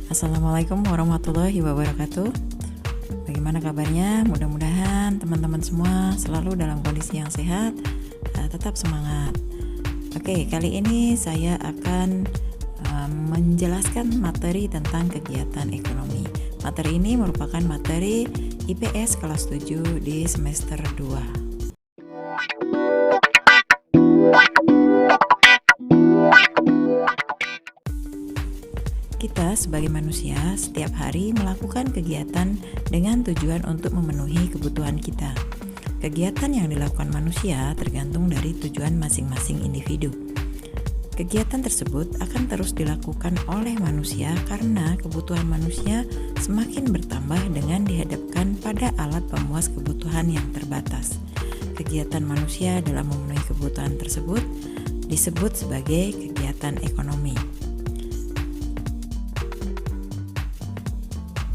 Assalamualaikum warahmatullahi wabarakatuh. Bagaimana kabarnya? Mudah-mudahan teman-teman semua selalu dalam kondisi yang sehat, tetap semangat. Oke, kali ini saya akan menjelaskan materi tentang kegiatan ekonomi. Materi ini merupakan materi IPS kelas 7 di semester 2. Kita sebagai manusia setiap hari melakukan kegiatan dengan tujuan untuk memenuhi kebutuhan kita. Kegiatan yang dilakukan manusia tergantung dari tujuan masing-masing individu. Kegiatan tersebut akan terus dilakukan oleh manusia karena kebutuhan manusia semakin bertambah dengan dihadapkan pada alat pemuas kebutuhan yang terbatas. Kegiatan manusia dalam memenuhi kebutuhan tersebut disebut sebagai kegiatan ekonomi.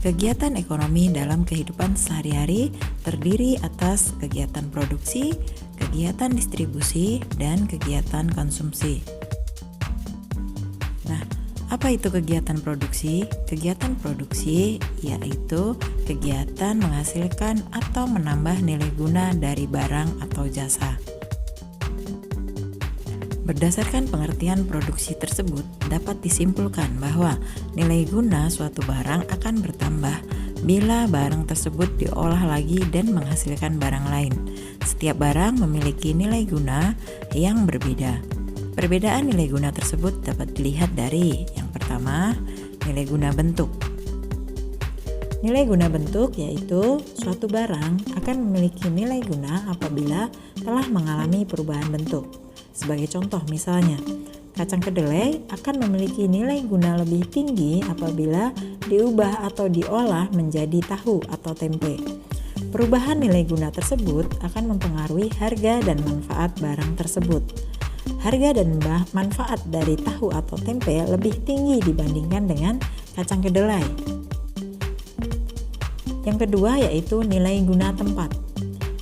Kegiatan ekonomi dalam kehidupan sehari-hari terdiri atas kegiatan produksi, kegiatan distribusi, dan kegiatan konsumsi. Nah, apa itu kegiatan produksi? Kegiatan produksi yaitu kegiatan menghasilkan atau menambah nilai guna dari barang atau jasa. Berdasarkan pengertian produksi tersebut, dapat disimpulkan bahwa nilai guna suatu barang akan bertambah bila barang tersebut diolah lagi dan menghasilkan barang lain. Setiap barang memiliki nilai guna yang berbeda. Perbedaan nilai guna tersebut dapat dilihat dari yang pertama, nilai guna bentuk. Nilai guna bentuk yaitu suatu barang akan memiliki nilai guna apabila telah mengalami perubahan bentuk. Sebagai contoh misalnya, kacang kedelai akan memiliki nilai guna lebih tinggi apabila diubah atau diolah menjadi tahu atau tempe. Perubahan nilai guna tersebut akan mempengaruhi harga dan manfaat barang tersebut. Harga dan manfaat dari tahu atau tempe lebih tinggi dibandingkan dengan kacang kedelai. Yang kedua yaitu nilai guna tempat.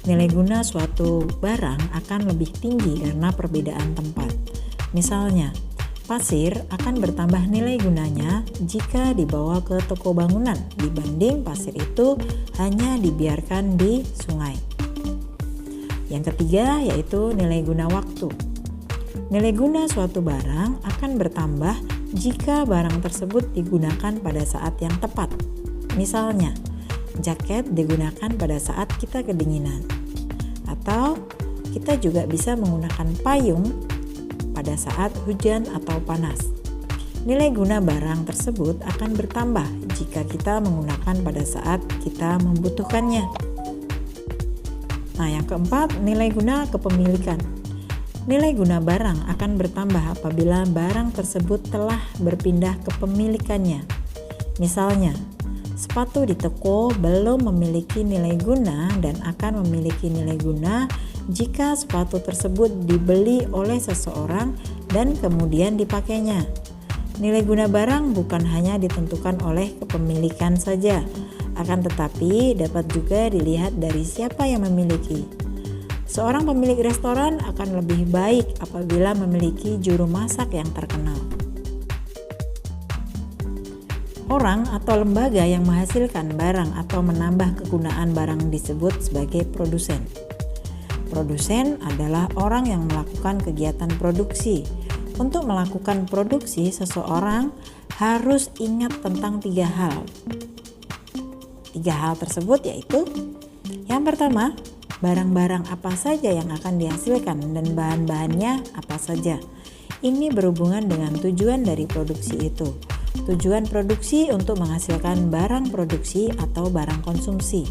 Nilai guna suatu barang akan lebih tinggi karena perbedaan tempat. Misalnya, pasir akan bertambah nilai gunanya jika dibawa ke toko bangunan dibanding pasir itu hanya dibiarkan di sungai. Yang ketiga yaitu nilai guna waktu. Nilai guna suatu barang akan bertambah jika barang tersebut digunakan pada saat yang tepat. Misalnya, jaket digunakan pada saat kita kedinginan, atau kita juga bisa menggunakan payung pada saat hujan atau panas. Nilai guna barang tersebut akan bertambah jika kita menggunakan pada saat kita membutuhkannya. Nah, yang keempat, nilai guna kepemilikan. Nilai guna barang akan bertambah apabila barang tersebut telah berpindah kepemilikannya. Misalnya, sepatu di toko belum memiliki nilai guna dan akan memiliki nilai guna jika sepatu tersebut dibeli oleh seseorang dan kemudian dipakainya. Nilai guna barang bukan hanya ditentukan oleh kepemilikan saja, akan tetapi dapat juga dilihat dari siapa yang memiliki. Seorang pemilik restoran akan lebih baik apabila memiliki juru masak yang terkenal. Orang atau lembaga yang menghasilkan barang atau menambah kegunaan barang disebut sebagai produsen. Produsen adalah orang yang melakukan kegiatan produksi. Untuk melakukan produksi, seseorang harus ingat tentang 3 hal. 3 hal tersebut yaitu, yang pertama, barang-barang apa saja yang akan dihasilkan dan bahan-bahannya apa saja. Ini berhubungan dengan tujuan dari produksi itu. Tujuan produksi untuk menghasilkan barang produksi atau barang konsumsi.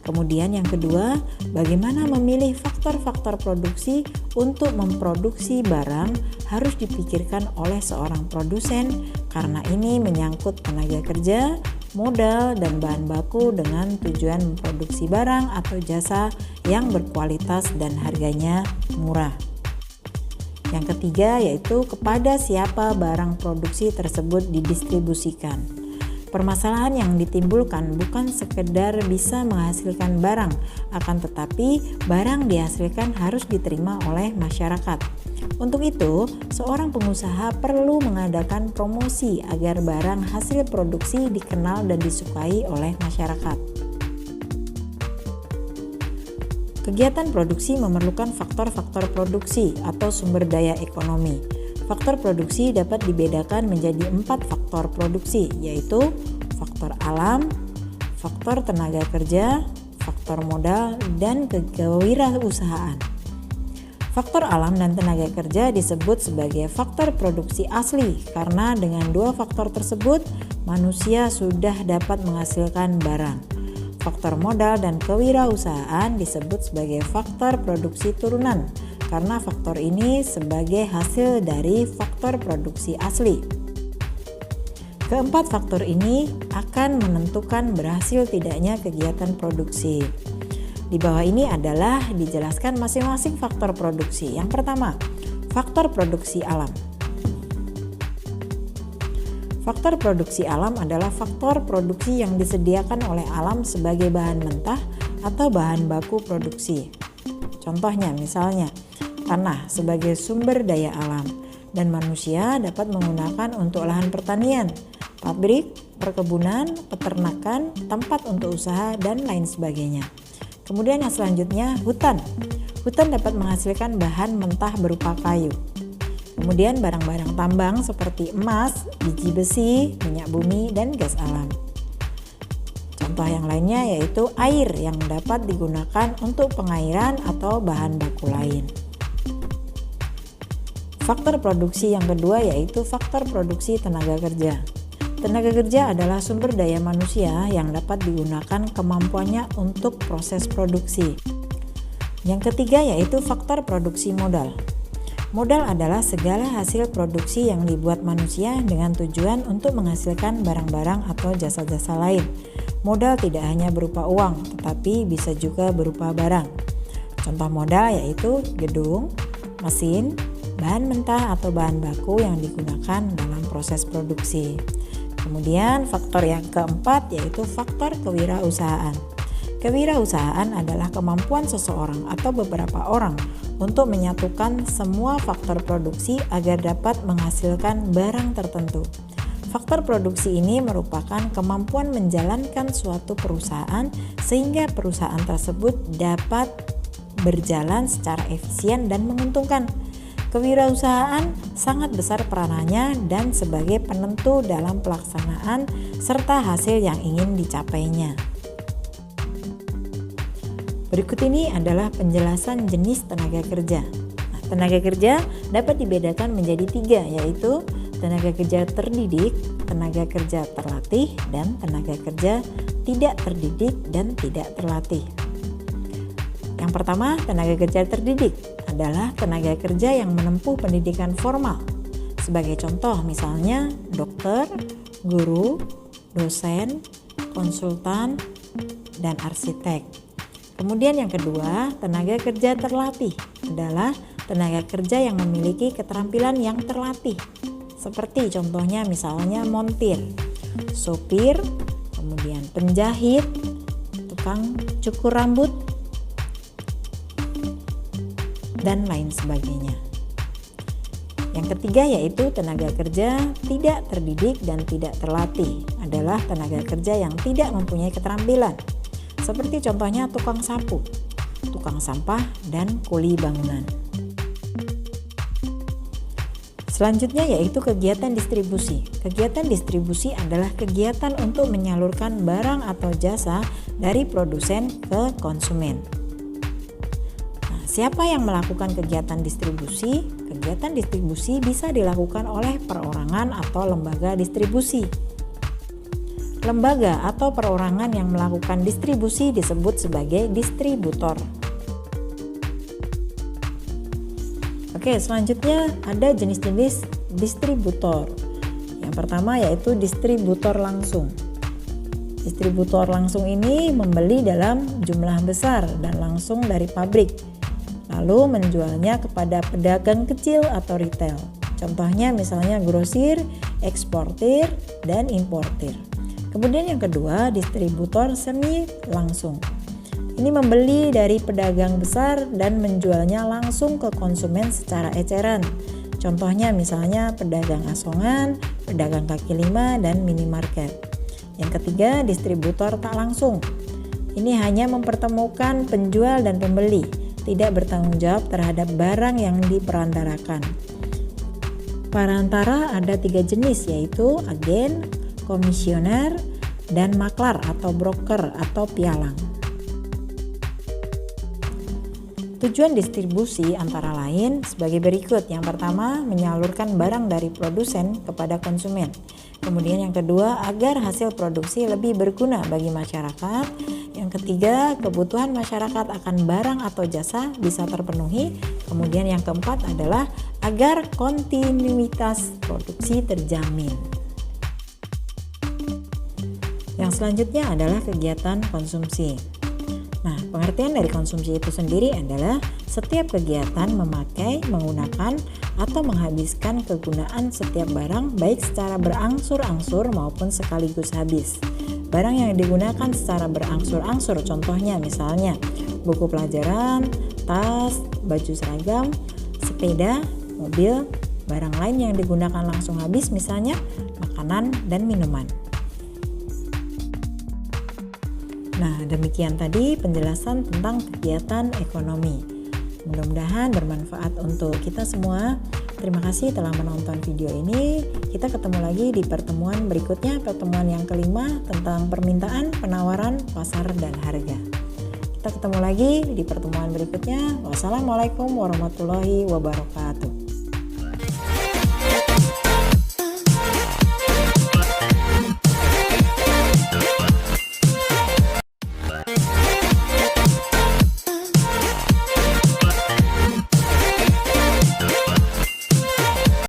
Kemudian yang kedua, bagaimana memilih faktor-faktor produksi untuk memproduksi barang harus dipikirkan oleh seorang produsen karena ini menyangkut tenaga kerja, modal, dan bahan baku dengan tujuan memproduksi barang atau jasa yang berkualitas dan harganya murah. Yang ketiga yaitu kepada siapa barang produksi tersebut didistribusikan. Permasalahan yang ditimbulkan bukan sekedar bisa menghasilkan barang, akan tetapi barang dihasilkan harus diterima oleh masyarakat. Untuk itu, seorang pengusaha perlu mengadakan promosi agar barang hasil produksi dikenal dan disukai oleh masyarakat. Kegiatan produksi memerlukan faktor-faktor produksi atau sumber daya ekonomi. Faktor produksi dapat dibedakan menjadi 4 faktor produksi, yaitu faktor alam, faktor tenaga kerja, faktor modal, dan kewirausahaan. Faktor alam dan tenaga kerja disebut sebagai faktor produksi asli karena dengan 2 faktor tersebut manusia sudah dapat menghasilkan barang. Faktor modal dan kewirausahaan disebut sebagai faktor produksi turunan karena faktor ini sebagai hasil dari faktor produksi asli. Keempat faktor ini akan menentukan berhasil tidaknya kegiatan produksi. Di bawah ini adalah dijelaskan masing-masing faktor produksi. Yang pertama, faktor produksi alam. Faktor produksi alam adalah faktor produksi yang disediakan oleh alam sebagai bahan mentah atau bahan baku produksi. Contohnya misalnya, tanah sebagai sumber daya alam dan manusia dapat menggunakan untuk lahan pertanian, pabrik, perkebunan, peternakan, tempat untuk usaha, dan lain sebagainya. Kemudian yang selanjutnya, hutan. Hutan dapat menghasilkan bahan mentah berupa kayu. Kemudian barang-barang tambang seperti emas, biji besi, minyak bumi, dan gas alam. Contoh yang lainnya yaitu air yang dapat digunakan untuk pengairan atau bahan baku lain. Faktor produksi yang kedua yaitu faktor produksi tenaga kerja. Tenaga kerja adalah sumber daya manusia yang dapat digunakan kemampuannya untuk proses produksi. Yang ketiga yaitu faktor produksi modal. Modal adalah segala hasil produksi yang dibuat manusia dengan tujuan untuk menghasilkan barang-barang atau jasa-jasa lain. Modal tidak hanya berupa uang, tetapi bisa juga berupa barang. Contoh modal yaitu gedung, mesin, bahan mentah atau bahan baku yang digunakan dalam proses produksi. Kemudian faktor yang keempat yaitu faktor kewirausahaan. Kewirausahaan adalah kemampuan seseorang atau beberapa orang untuk menyatukan semua faktor produksi agar dapat menghasilkan barang tertentu. Faktor produksi ini merupakan kemampuan menjalankan suatu perusahaan sehingga perusahaan tersebut dapat berjalan secara efisien dan menguntungkan. Kewirausahaan sangat besar peranannya dan sebagai penentu dalam pelaksanaan serta hasil yang ingin dicapainya. Berikut ini adalah penjelasan jenis tenaga kerja. Tenaga kerja dapat dibedakan menjadi 3, yaitu tenaga kerja terdidik, tenaga kerja terlatih, dan tenaga kerja tidak terdidik dan tidak terlatih. Yang pertama, tenaga kerja terdidik adalah tenaga kerja yang menempuh pendidikan formal. Sebagai contoh misalnya dokter, guru, dosen, konsultan, dan arsitek. Kemudian yang kedua, tenaga kerja terlatih adalah tenaga kerja yang memiliki keterampilan yang terlatih. Seperti contohnya misalnya montir, sopir, kemudian penjahit, tukang cukur rambut, dan lain sebagainya. Yang ketiga yaitu tenaga kerja tidak terdidik dan tidak terlatih adalah tenaga kerja yang tidak mempunyai keterampilan. Seperti contohnya tukang sapu, tukang sampah, dan kuli bangunan. Selanjutnya yaitu kegiatan distribusi. Kegiatan distribusi adalah kegiatan untuk menyalurkan barang atau jasa dari produsen ke konsumen. Siapa yang melakukan kegiatan distribusi? Kegiatan distribusi bisa dilakukan oleh perorangan atau lembaga distribusi. Lembaga atau perorangan yang melakukan distribusi disebut sebagai distributor. Oke, selanjutnya ada jenis-jenis distributor. Yang pertama yaitu distributor langsung. Distributor langsung ini membeli dalam jumlah besar dan langsung dari pabrik, lalu menjualnya kepada pedagang kecil atau retail. Contohnya misalnya grosir, eksportir, dan importir. Kemudian yang kedua, distributor semi langsung. Ini membeli dari pedagang besar dan menjualnya langsung ke konsumen secara eceran. Contohnya misalnya pedagang asongan, pedagang kaki lima, dan minimarket. Yang ketiga, distributor tak langsung. Ini hanya mempertemukan penjual dan pembeli, tidak bertanggung jawab terhadap barang yang diperantarakan. Perantara ada 3 jenis, yaitu agen, komisioner, dan maklar atau broker atau pialang. Tujuan distribusi antara lain sebagai berikut. Yang pertama, menyalurkan barang dari produsen kepada konsumen. Kemudian yang kedua, agar hasil produksi lebih berguna bagi masyarakat. Yang ketiga, kebutuhan masyarakat akan barang atau jasa bisa terpenuhi. Kemudian yang keempat adalah agar kontinuitas produksi terjamin. Yang selanjutnya adalah kegiatan konsumsi. Nah, pengertian dari konsumsi itu sendiri adalah setiap kegiatan memakai, menggunakan, atau menghabiskan kegunaan setiap barang baik secara berangsur-angsur maupun sekaligus habis. Barang yang digunakan secara berangsur-angsur contohnya misalnya buku pelajaran, tas, baju seragam, sepeda, mobil, barang lain yang digunakan langsung habis misalnya makanan dan minuman. Nah, demikian tadi penjelasan tentang kegiatan ekonomi. Mudah-mudahan bermanfaat untuk kita semua. Terima kasih telah menonton video ini. Kita ketemu lagi di pertemuan berikutnya, pertemuan yang kelima tentang permintaan, penawaran, pasar, dan harga. Kita ketemu lagi di pertemuan berikutnya. Wassalamualaikum warahmatullahi wabarakatuh.